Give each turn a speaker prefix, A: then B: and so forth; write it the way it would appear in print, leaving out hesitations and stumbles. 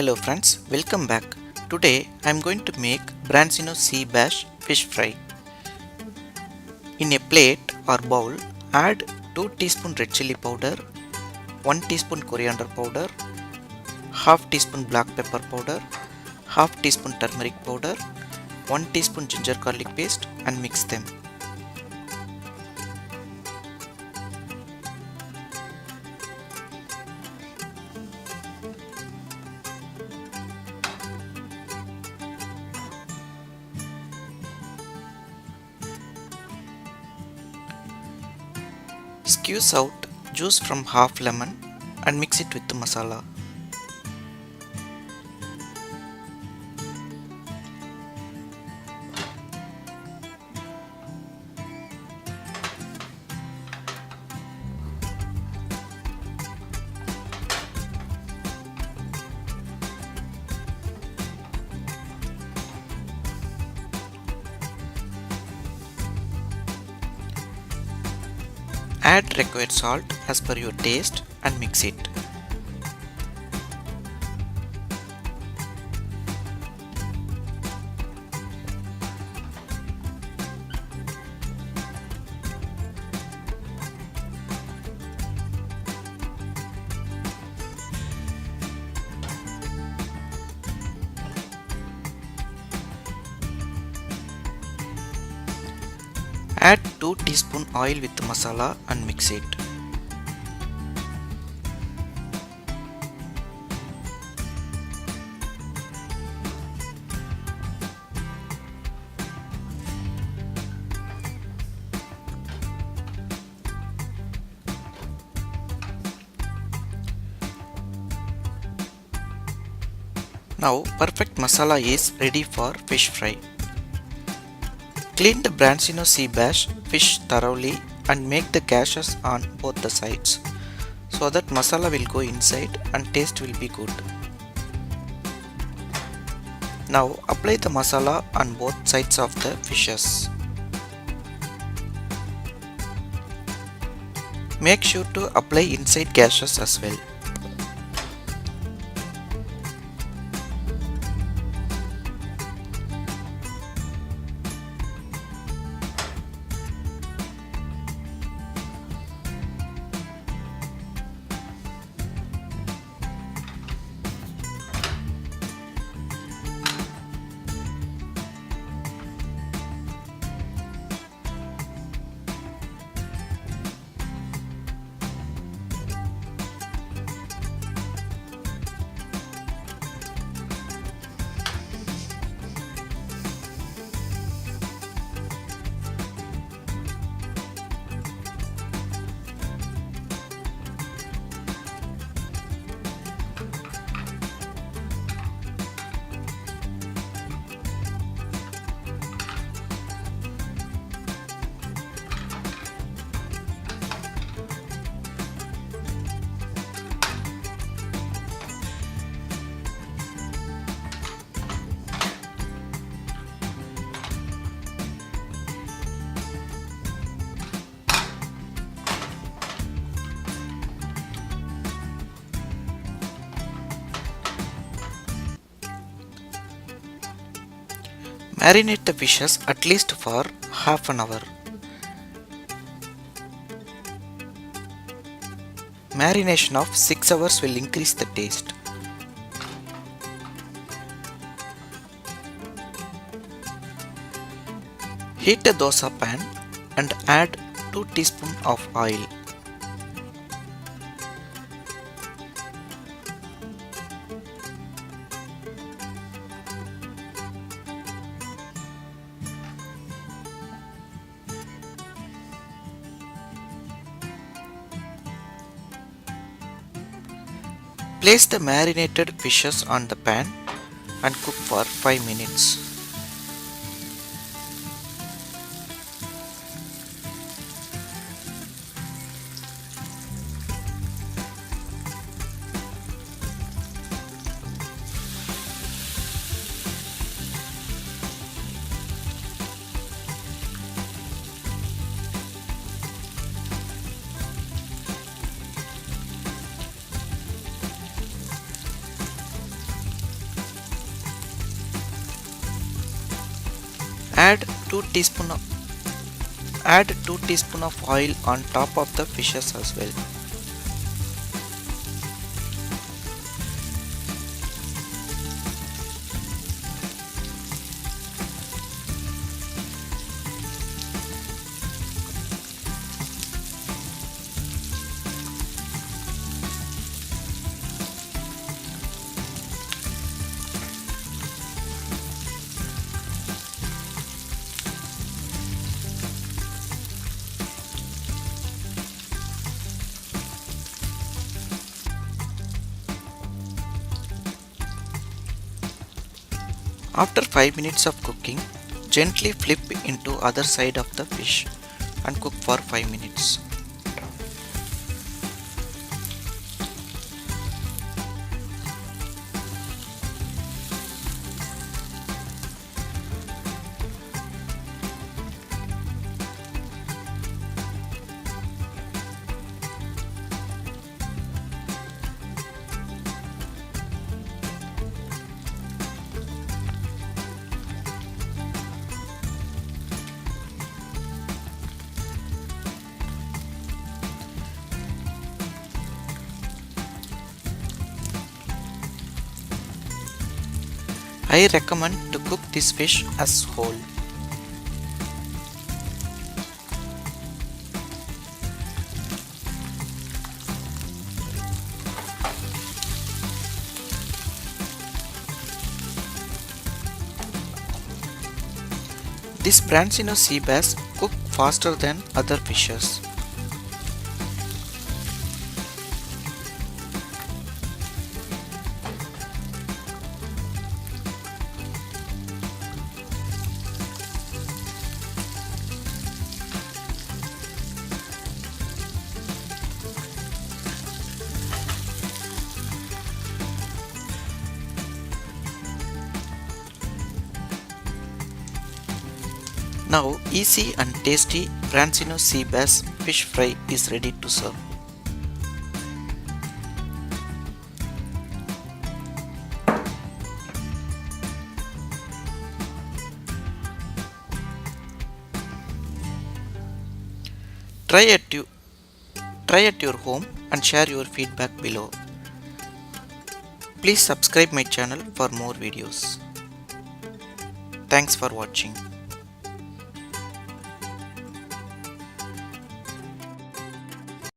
A: Hello friends, welcome back. Today I am going to make Branzino sea bass fish fry. In a plate or bowl, add 2 teaspoon red chili powder, 1 teaspoon coriander powder, half teaspoon black pepper powder, half teaspoon turmeric powder, 1 teaspoon ginger garlic paste and mix them. Squeeze out juice from half lemon and mix it with the masala. Add required salt as per your taste and mix it. Add 2 teaspoon oil with the masala and mix it. Now perfect masala is ready for fish fry. Clean the Branzino sea bass fish thoroughly and make the gashes on both the sides so that masala will go inside and taste will be good. Now apply the masala on both sides of the fishes. Make sure to apply inside gashes as well. Marinate the fishes at least for half an hour. Marination of 6 hours will increase the taste. Heat a dosa pan and add 2 teaspoons of oil. Place the marinated fishes on the pan and cook for 5 minutes. Add 2 teaspoon add 2 teaspoon of oil on top of the fishes as well. After 5 minutes of cooking, gently flip into other side of the fish and cook for 5 minutes. I recommend to cook this fish as whole. This Branzino sea bass cook faster than other fishes. Now easy and tasty Branzino sea bass fish fry is ready to serve. Try at, you, try at your home and share your feedback below. Please subscribe my channel for more videos. Thanks for watching.